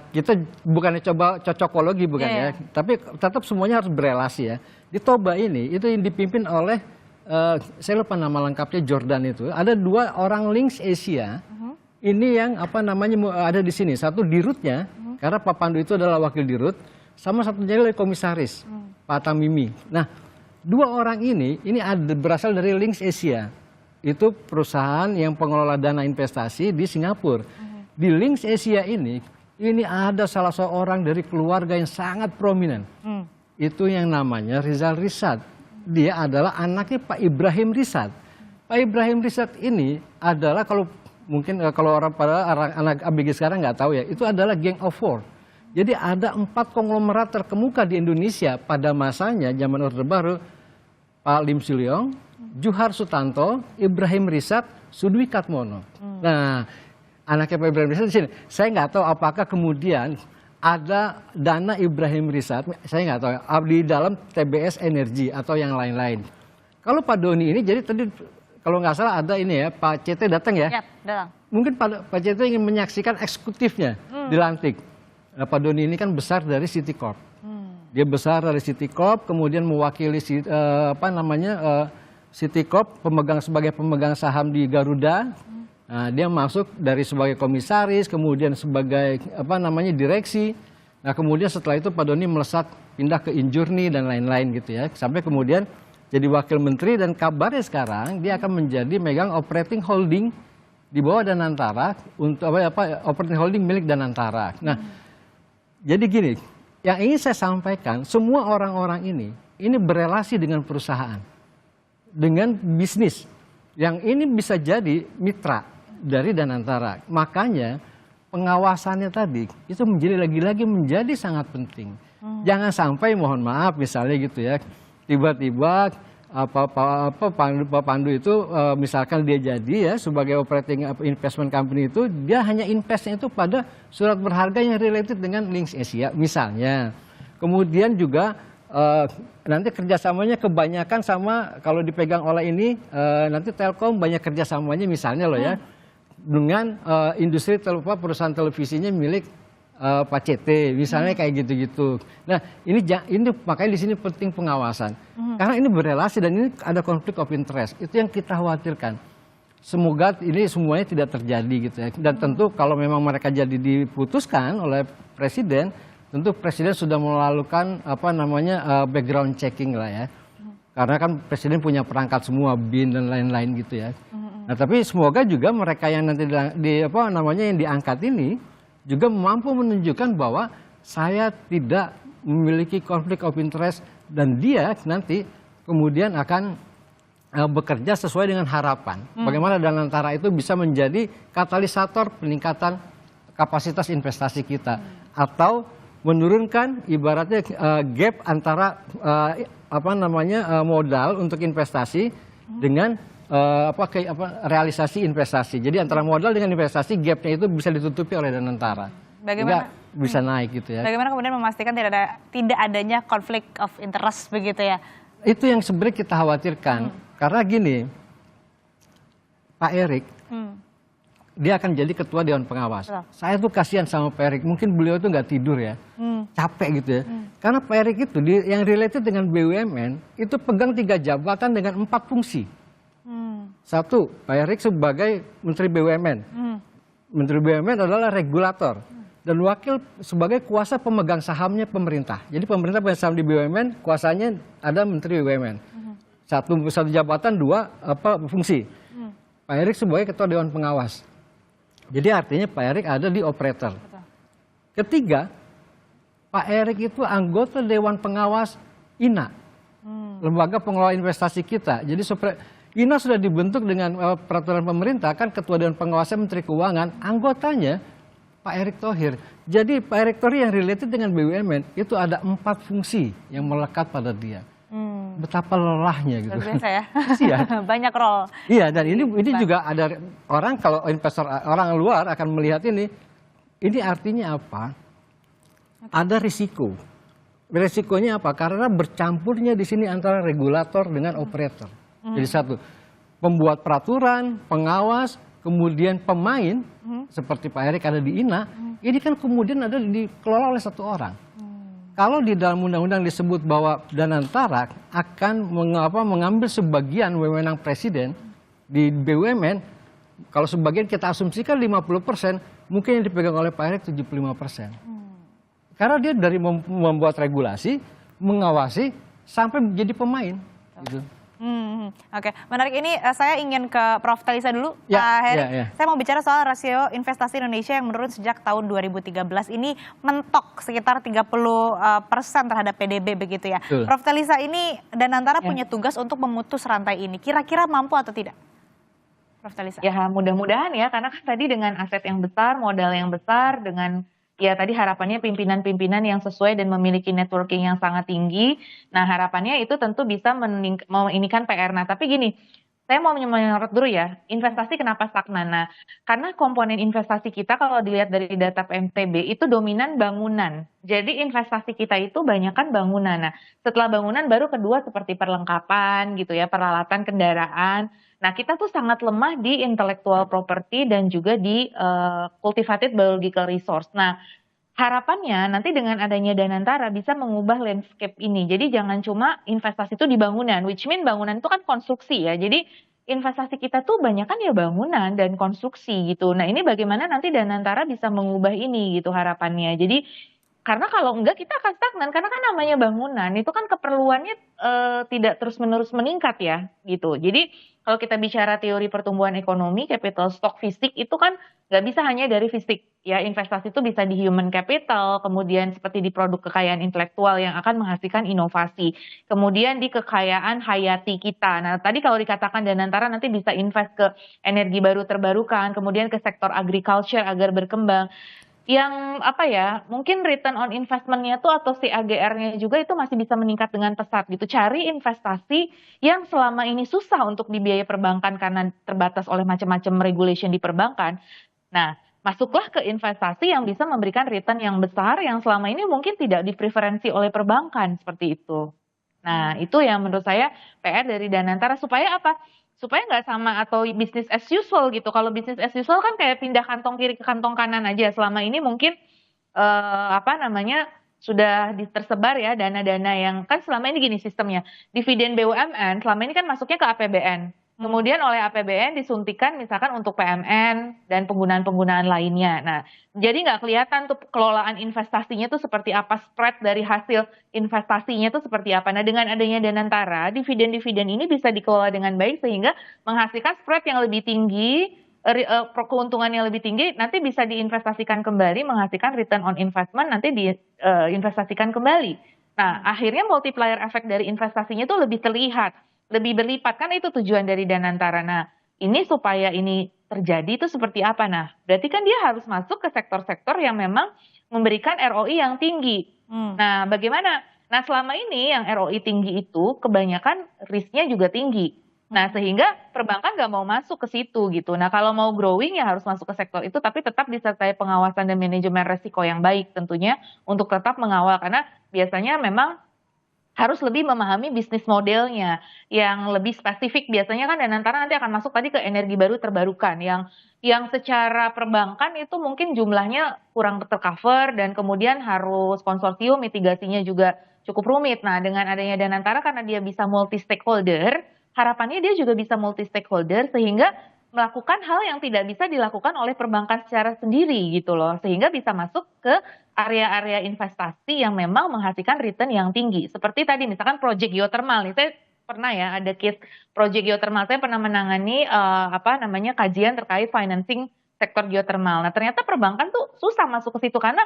kita bukannya coba cocokologi bukan ya, tapi tetap semuanya harus berelasi ya. Di Toba ini itu yang dipimpin oleh saya lupa nama lengkapnya, Jordan itu. Ada 2 orang links Asia. Ini yang ada di sini. Satu dirutnya, karena Pak Pandu itu adalah wakil dirut, sama satunya lagi komisaris, Pak Tamimi. Nah, 2 orang ini berasal dari links Asia. Itu perusahaan yang pengelola dana investasi di Singapura. Di links Asia ini ada salah seorang dari keluarga yang sangat prominent. Itu yang namanya Rizal Rishad. Dia adalah anaknya Pak Ibrahim Rishad. Pak Ibrahim Rishad ini adalah kalau anak ABG sekarang nggak tahu ya, itu adalah Gang of Four. Jadi ada 4 konglomerat terkemuka di Indonesia pada masanya zaman Orde Baru, Pak Lim Silyong, Juhar Sutanto, Ibrahim Rishad, Sudwi Katmono. Nah, anaknya Pak Ibrahim Rishad di sini. Saya nggak tahu apakah kemudian ada dana Ibrahim Rishad, saya nggak tahu, di dalam TBS Energi atau yang lain-lain. Kalau Pak Doni ini, jadi tadi kalau nggak salah ada ini ya, Pak CT datang ya? Ya, datang. Mungkin Pak CT ingin menyaksikan eksekutifnya dilantik. Nah, Pak Doni ini kan besar dari Citicorp. Dia besar dari Citicorp, kemudian mewakili Citicorp sebagai pemegang saham di Garuda. Nah, dia masuk dari sebagai komisaris, kemudian sebagai direksi. Nah, kemudian setelah itu Pak Doni melesat pindah ke Injurni dan lain-lain gitu ya. Sampai kemudian jadi wakil menteri dan kabarnya sekarang dia akan menjadi megang operating holding di bawah Danantara untuk operating holding milik Danantara. Nah, jadi gini, yang ingin saya sampaikan, semua orang-orang ini berelasi dengan perusahaan, dengan bisnis. Yang ini bisa jadi mitra dari Danantara. Makanya pengawasannya tadi itu lagi-lagi menjadi sangat penting. Jangan sampai mohon maaf misalnya gitu ya, tiba-tiba Pak Pandu itu misalkan dia jadi ya sebagai operating investment company itu, dia hanya investnya itu pada surat berharga yang related dengan Links Asia misalnya. Kemudian juga nanti kerjasamanya kebanyakan sama, kalau dipegang oleh ini nanti Telkom banyak kerjasamanya misalnya loh ya dengan industri perusahaan televisinya milik Pak CT misalnya kayak gitu-gitu. Nah ini makanya di sini penting pengawasan karena ini berelasi dan ini ada konflik of interest, itu yang kita khawatirkan. Semoga ini semuanya tidak terjadi gitu ya. Dan tentu kalau memang mereka jadi diputuskan oleh presiden, tentu presiden sudah melakukan background checking lah ya. Karena kan presiden punya perangkat semua BIN dan lain-lain gitu ya. Nah tapi semoga juga mereka yang nanti yang diangkat ini juga mampu menunjukkan bahwa saya tidak memiliki konflik of interest dan dia nanti kemudian akan bekerja sesuai dengan harapan. Bagaimana Danantara itu bisa menjadi katalisator peningkatan kapasitas investasi kita atau menurunkan ibaratnya gap antara modal untuk investasi dengan realisasi investasi. Jadi antara modal dengan investasi gapnya itu bisa ditutupi oleh Danantara. Bagaimana bisa naik gitu ya. Bagaimana kemudian memastikan tidak adanya konflik of interest begitu ya? Itu yang sebenarnya kita khawatirkan. Karena gini, Pak Erik dia akan jadi ketua Dewan Pengawas. Saya tuh kasihan sama Pak Erik. Mungkin beliau itu nggak tidur ya, capek gitu ya. Karena Pak Erik itu yang related dengan BUMN itu pegang 3 jabatan dengan 4 fungsi. Satu, Pak Erik sebagai Menteri BUMN. Menteri BUMN adalah regulator dan wakil sebagai kuasa pemegang sahamnya pemerintah. Jadi pemerintah punya saham di BUMN, kuasanya ada Menteri BUMN. Satu jabatan, 2 fungsi. Pak Erik sebagai Ketua Dewan Pengawas. Jadi artinya Pak Erik ada di operator. Ketiga, Pak Erik itu anggota Dewan Pengawas INA, Lembaga Pengelola Investasi kita. Jadi INA sudah dibentuk dengan peraturan pemerintah, kan Ketua Dewan Pengawasnya Menteri Keuangan, anggotanya Pak Erick Thohir. Jadi Pak Erick Thohir yang related dengan BUMN itu ada 4 fungsi yang melekat pada dia. Betapa lelahnya gitu. Luar biasa ya. Iya. Banyak role. Iya, dan ini juga ada orang, kalau investor orang luar akan melihat ini artinya apa? Ada risiko. Risikonya apa? Karena bercampurnya di sini antara regulator dengan operator. Jadi satu, pembuat peraturan, pengawas, kemudian pemain, seperti Pak Erik ada di INA, ini kan kemudian ada dikelola oleh satu orang. Kalau di dalam undang-undang disebut bahwa Danantara akan mengambil sebagian wewenang presiden di BUMN, kalau sebagian kita asumsikan 50%, mungkin yang dipegang oleh Pak Erik 75%. Karena dia dari membuat regulasi, mengawasi, sampai menjadi pemain. Gitu. Oke, menarik. Ini saya ingin ke Prof. Talisa dulu, Ya, Pak Heri. ya. Saya mau bicara soal rasio investasi Indonesia yang menurun sejak tahun 2013 ini mentok sekitar 30% terhadap PDB begitu ya. Betul. Prof. Talisa, ini Danantara punya tugas untuk memutus rantai ini. Kira-kira mampu atau tidak? Prof. Talisa. Ya mudah-mudahan ya, karena kan tadi dengan aset yang besar, modal yang besar, dengan ya tadi harapannya pimpinan-pimpinan yang sesuai dan memiliki networking yang sangat tinggi. Nah harapannya itu tentu bisa menginikan PR. Nah tapi gini, saya mau menyorot dulu ya, investasi kenapa stagnan? Nah karena komponen investasi kita kalau dilihat dari data PMTB itu dominan bangunan. Jadi investasi kita itu banyakkan bangunan. Nah setelah bangunan baru kedua seperti perlengkapan gitu ya, peralatan kendaraan. Nah kita tuh sangat lemah di intellectual property dan juga di cultivated biological resource. Nah harapannya nanti dengan adanya Danantara bisa mengubah landscape ini. Jadi jangan cuma investasi itu di bangunan, which mean bangunan itu kan konstruksi ya. Jadi investasi kita tuh banyak kan ya bangunan dan konstruksi gitu. Nah ini bagaimana nanti Danantara bisa mengubah ini gitu harapannya. Jadi karena kalau enggak kita akan stagnan, karena kan namanya bangunan itu kan keperluannya tidak terus-menerus meningkat ya gitu. Jadi kalau kita bicara teori pertumbuhan ekonomi, capital stock fisik itu kan nggak bisa hanya dari fisik ya, investasi itu bisa di human capital, kemudian seperti di produk kekayaan intelektual yang akan menghasilkan inovasi, kemudian di kekayaan hayati kita. Nah tadi kalau dikatakan Danantara nanti bisa invest ke energi baru terbarukan, kemudian ke sektor agriculture agar berkembang. yang apa ya, mungkin return on investment-nya tuh atau CAGR-nya juga itu masih bisa meningkat dengan pesat gitu. Cari investasi yang selama ini susah untuk dibiayai perbankan karena terbatas oleh macam-macam regulation di perbankan. Nah, masuklah ke investasi yang bisa memberikan return yang besar yang selama ini mungkin tidak dipreferensi oleh perbankan seperti itu. Nah, itu yang menurut saya PR dari Danantara supaya apa? Supaya nggak sama atau bisnis as usual gitu. Kalau bisnis as usual kan kayak pindah kantong kiri ke kantong kanan aja. Selama ini mungkin apa namanya sudah tersebar ya dana-dana yang kan selama ini gini sistemnya. Dividen BUMN selama ini kan masuknya ke APBN. Kemudian oleh APBN disuntikan misalkan untuk PMN dan penggunaan-penggunaan lainnya. Nah, jadi nggak kelihatan tuh kelolaan investasinya tuh seperti apa, spread dari hasil investasinya tuh seperti apa. Nah, dengan adanya Danantara, dividen-dividen ini bisa dikelola dengan baik sehingga menghasilkan spread yang lebih tinggi, keuntungan yang lebih tinggi, nanti bisa diinvestasikan kembali, menghasilkan return on investment, nanti diinvestasikan kembali. Nah, akhirnya multiplier efek dari investasinya tuh lebih terlihat. Lebih berlipat, kan itu tujuan dari Danantara. Nah, ini supaya ini terjadi itu seperti apa? Nah, berarti kan dia harus masuk ke sektor-sektor yang memang memberikan ROI yang tinggi. Nah, bagaimana? Nah, selama ini yang ROI tinggi itu kebanyakan risknya juga tinggi. Nah, sehingga perbankan nggak mau masuk ke situ gitu. Nah, kalau mau growing ya harus masuk ke sektor itu, tapi tetap disertai pengawasan dan manajemen resiko yang baik tentunya untuk tetap mengawal. Karena biasanya memang harus lebih memahami bisnis modelnya yang lebih spesifik. Biasanya kan Danantara nanti akan masuk tadi ke energi baru terbarukan yang secara perbankan itu mungkin jumlahnya kurang tercover dan kemudian harus konsorsium mitigasinya juga cukup rumit. Nah, dengan adanya Danantara karena dia bisa multi stakeholder, harapannya dia juga bisa multi stakeholder sehingga melakukan hal yang tidak bisa dilakukan oleh perbankan secara sendiri gitu loh, sehingga bisa masuk ke area-area investasi yang memang menghasilkan return yang tinggi. Seperti tadi misalkan proyek geothermal nih, saya pernah ya ada case proyek geothermal, saya pernah menangani kajian terkait financing sektor geothermal. Nah, ternyata perbankan tuh susah masuk ke situ karena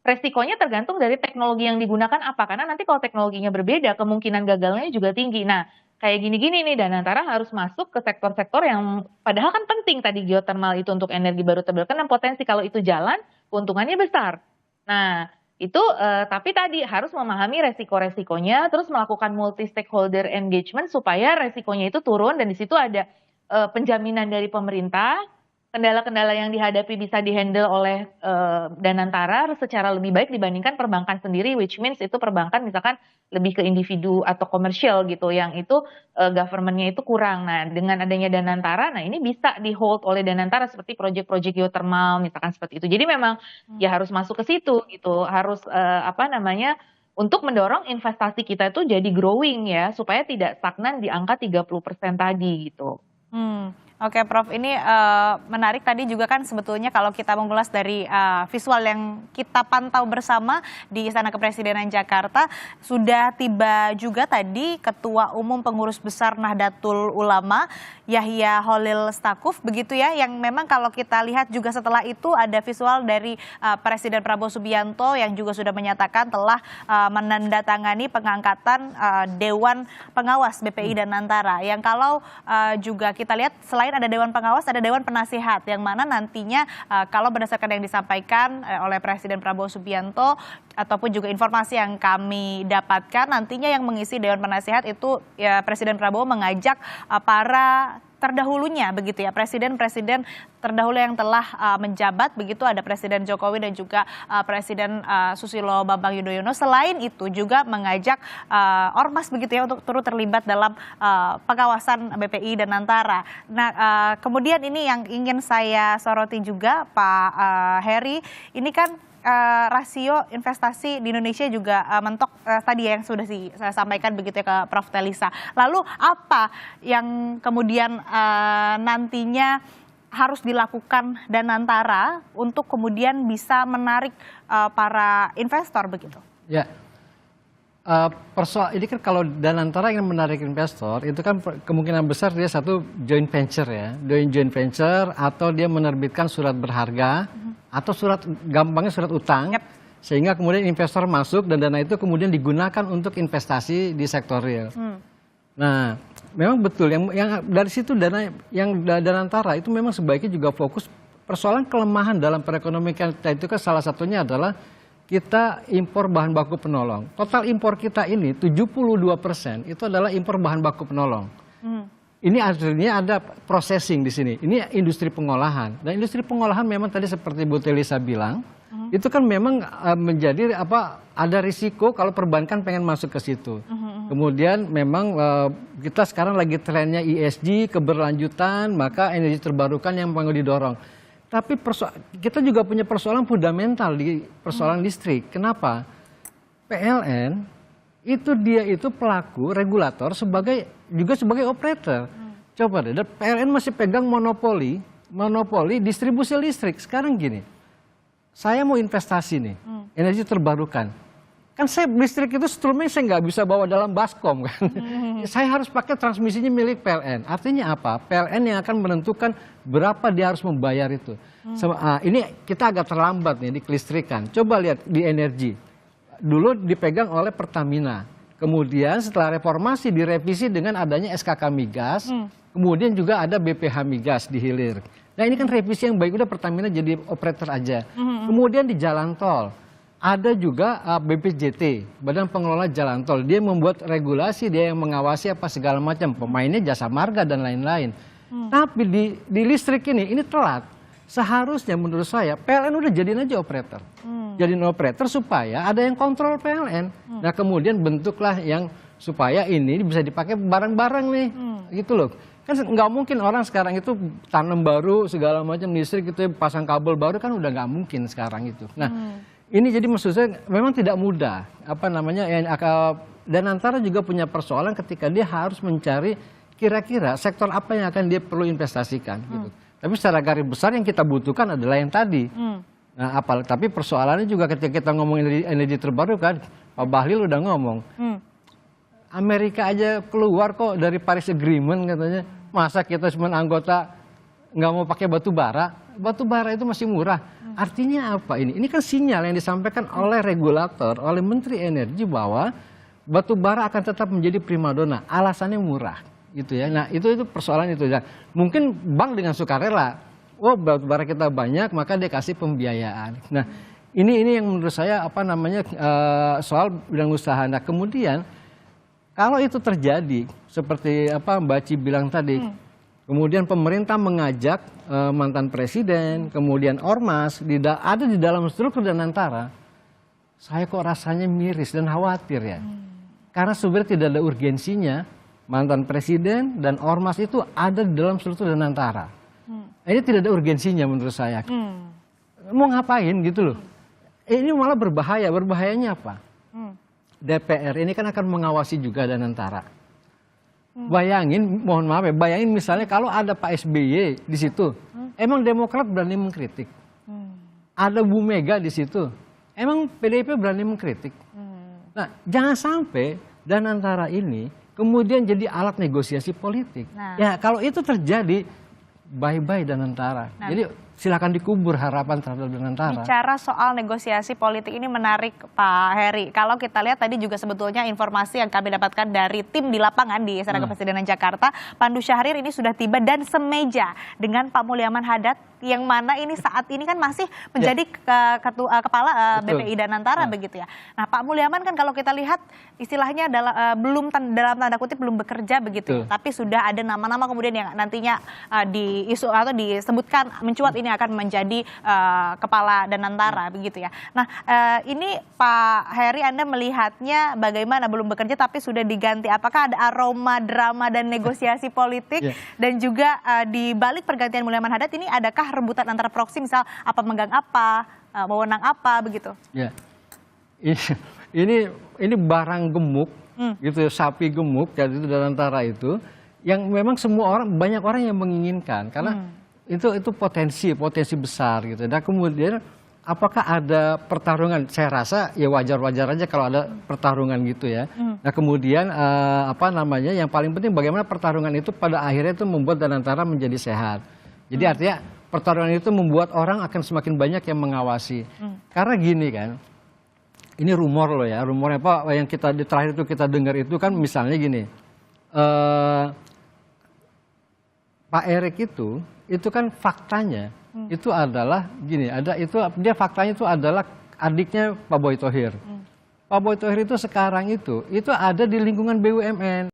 resikonya tergantung dari teknologi yang digunakan apa. Karena nanti kalau teknologinya berbeda, kemungkinan gagalnya juga tinggi. Nah, kayak gini-gini nih Danantara harus masuk ke sektor-sektor yang padahal kan penting tadi geothermal itu untuk energi baru terbarukan dan potensi kalau itu jalan keuntungannya besar. Nah, itu tapi tadi harus memahami resiko-resikonya terus melakukan multi stakeholder engagement supaya resikonya itu turun dan di situ ada penjaminan dari pemerintah. Kendala-kendala yang dihadapi bisa dihandle oleh Danantara secara lebih baik dibandingkan perbankan sendiri, which means itu perbankan misalkan lebih ke individu atau komersial gitu, yang itu government-nya itu kurang. Nah, dengan adanya Danantara, nah ini bisa di hold oleh Danantara seperti proyek-proyek geothermal misalkan seperti itu. Jadi memang ya harus masuk ke situ gitu, harus untuk mendorong investasi kita itu jadi growing ya, supaya tidak stagnan di angka 30% tadi gitu. Oke, Prof, ini menarik tadi juga kan sebetulnya kalau kita mengulas dari visual yang kita pantau bersama di Istana Kepresidenan Jakarta, sudah tiba juga tadi Ketua Umum Pengurus Besar Nahdlatul Ulama, Yahya Holil Stakuf, begitu ya, yang memang kalau kita lihat juga setelah itu ada visual dari Presiden Prabowo Subianto yang juga sudah menyatakan telah menandatangani pengangkatan Dewan Pengawas BPI Danantara, yang kalau juga kita lihat selain ada Dewan Pengawas, ada Dewan Penasihat, yang mana nantinya kalau berdasarkan yang disampaikan oleh Presiden Prabowo Subianto ataupun juga informasi yang kami dapatkan, nantinya yang mengisi Dewan Penasihat itu ya Presiden Prabowo mengajak para terdahulunya begitu ya, presiden-presiden terdahulu yang telah menjabat begitu, ada Presiden Jokowi dan juga Presiden Susilo Bambang Yudhoyono. Selain itu juga mengajak ormas begitu ya untuk turut terlibat dalam pengawasan BPI Danantara. Nah, kemudian ini yang ingin saya soroti juga Pak Heri, ini kan rasio investasi di Indonesia juga mentok tadi yang sudah saya sampaikan begitu ya ke Prof. Telisa. Lalu apa yang kemudian nantinya harus dilakukan Danantara untuk kemudian bisa menarik para investor begitu? Ya, ini kan kalau Danantara ingin menarik investor itu kan kemungkinan besar dia satu joint venture ya, joint venture atau dia menerbitkan surat berharga. Atau gampangnya surat utang, sehingga kemudian investor masuk dan dana itu kemudian digunakan untuk investasi di sektor real. Nah, memang betul yang dari situ dana yang Danantara itu memang sebaiknya juga fokus persoalan kelemahan dalam perekonomian kita itu kan salah satunya adalah kita impor bahan baku penolong. Total impor kita ini 72% itu adalah impor bahan baku penolong. Ini artinya ada processing di sini. Ini industri pengolahan. Dan industri pengolahan memang tadi seperti Bu Telisa bilang, itu kan memang menjadi ada risiko kalau perbankan pengen masuk ke situ. Kemudian memang kita sekarang lagi trennya ESG, keberlanjutan, maka energi terbarukan yang perlu didorong. Tapi kita juga punya persoalan fundamental di persoalan listrik. Kenapa? PLN dia itu pelaku regulator juga sebagai operator. Coba deh, PLN masih pegang monopoli distribusi listrik. Sekarang gini, saya mau investasi nih, energi terbarukan. Kan listrik itu strumnya saya nggak bisa bawa dalam baskom kan. Saya harus pakai transmisinya milik PLN. Artinya apa? PLN yang akan menentukan berapa dia harus membayar itu. Ini kita agak terlambat nih di kelistrikan. Coba lihat di energi. Dulu dipegang oleh Pertamina. Kemudian setelah reformasi direvisi dengan adanya SKK Migas. Kemudian juga ada BPH Migas di hilir. Nah ini kan revisi yang baik, udah Pertamina jadi operator aja. Kemudian di jalan tol. Ada juga BPJT, Badan Pengelola Jalan Tol. Dia membuat regulasi, dia yang mengawasi apa segala macam. Pemainnya Jasa Marga dan lain-lain. Tapi di listrik ini telat. Seharusnya menurut saya PLN udah jadiin aja operator. Jadiin operator supaya ada yang kontrol PLN. Nah kemudian bentuklah yang supaya ini bisa dipakai bareng-bareng nih. Gitu loh. Kan nggak mungkin orang sekarang itu tanam baru segala macam listrik gitu, pasang kabel baru kan udah nggak mungkin sekarang itu. Nah ini jadi maksud saya memang tidak mudah, dan antara juga punya persoalan ketika dia harus mencari kira-kira sektor apa yang akan dia perlu investasikan. Gitu. Tapi secara garis besar yang kita butuhkan adalah yang tadi. Nah, tapi persoalannya juga ketika kita ngomong energi terbarukan, Pak Bahlil udah ngomong, Amerika aja keluar kok dari Paris Agreement katanya, masa kita cuma anggota nggak mau pakai batu bara itu masih murah. Artinya apa ini? Ini kan sinyal yang disampaikan oleh regulator, oleh Menteri Energi bahwa batu bara akan tetap menjadi primadona. Alasannya murah, gitu ya. Nah itu persoalan itu. Ya. Mungkin bank dengan sukarela, batu bara kita banyak, maka dia kasih pembiayaan. Nah ini yang menurut saya soal bidang usaha. Nah kemudian kalau itu terjadi seperti Mbak Ci bilang tadi. Kemudian pemerintah mengajak mantan presiden, kemudian ormas, ada di dalam struktur Danantara. Saya kok rasanya miris dan khawatir ya. Karena sebenarnya tidak ada urgensinya mantan presiden dan ormas itu ada di dalam struktur Danantara. Ini tidak ada urgensinya menurut saya. Mau ngapain gitu loh. Ini malah berbahaya. Berbahayanya apa? DPR ini kan akan mengawasi juga Danantara. Bayangin, mohon maaf ya, bayangin misalnya kalau ada Pak SBY di situ, emang Demokrat berani mengkritik. Ada Bu Mega di situ, emang PDIP berani mengkritik. Nah, jangan sampai Danantara ini kemudian jadi alat negosiasi politik. Ya, kalau itu terjadi, bye-bye Danantara. Jadi silakan dikubur harapan terhadap Danantara. Bicara soal negosiasi politik ini menarik Pak Heri. Kalau kita lihat tadi juga sebetulnya informasi yang kami dapatkan dari tim di lapangan di Istana Kepresidenan Jakarta, Pandu Syahrir ini sudah tiba dan semeja dengan Pak Mulyaman Hadad yang mana ini saat ini kan masih menjadi kepala BPI Danantara begitu ya. Nah Pak Mulyaman kan kalau kita lihat istilahnya belum dalam tanda kutip belum bekerja begitu, tapi sudah ada nama-nama kemudian yang nantinya diisu atau disebutkan mencuat ini akan menjadi kepala Danantara begitu ya. Nah ini Pak Heri, Anda melihatnya bagaimana, belum bekerja tapi sudah diganti, apakah ada aroma drama dan negosiasi politik dan juga di balik pergantian Mulyaman Hadad ini adakah rebutan antara proksi, misal apa megang apa, wewenang apa begitu? Ya, ini barang gemuk gitu, sapi gemuk jadi itu Danantara itu yang memang banyak orang yang menginginkan karena itu potensi besar gitu. Dan kemudian apakah ada pertarungan? Saya rasa ya wajar-wajar aja kalau ada pertarungan gitu ya. Nah kemudian yang paling penting bagaimana pertarungan itu pada akhirnya itu membuat Danantara menjadi sehat. Jadi artinya pertarungan itu membuat orang akan semakin banyak yang mengawasi. Karena gini kan, ini rumor loh ya, rumornya Pak yang terakhir itu kita dengar itu kan misalnya gini, Pak Erik itu kan faktanya itu adalah gini, dia faktanya itu adalah adiknya Pak Boy Thohir. Pak Boy Thohir itu sekarang itu ada di lingkungan BUMN.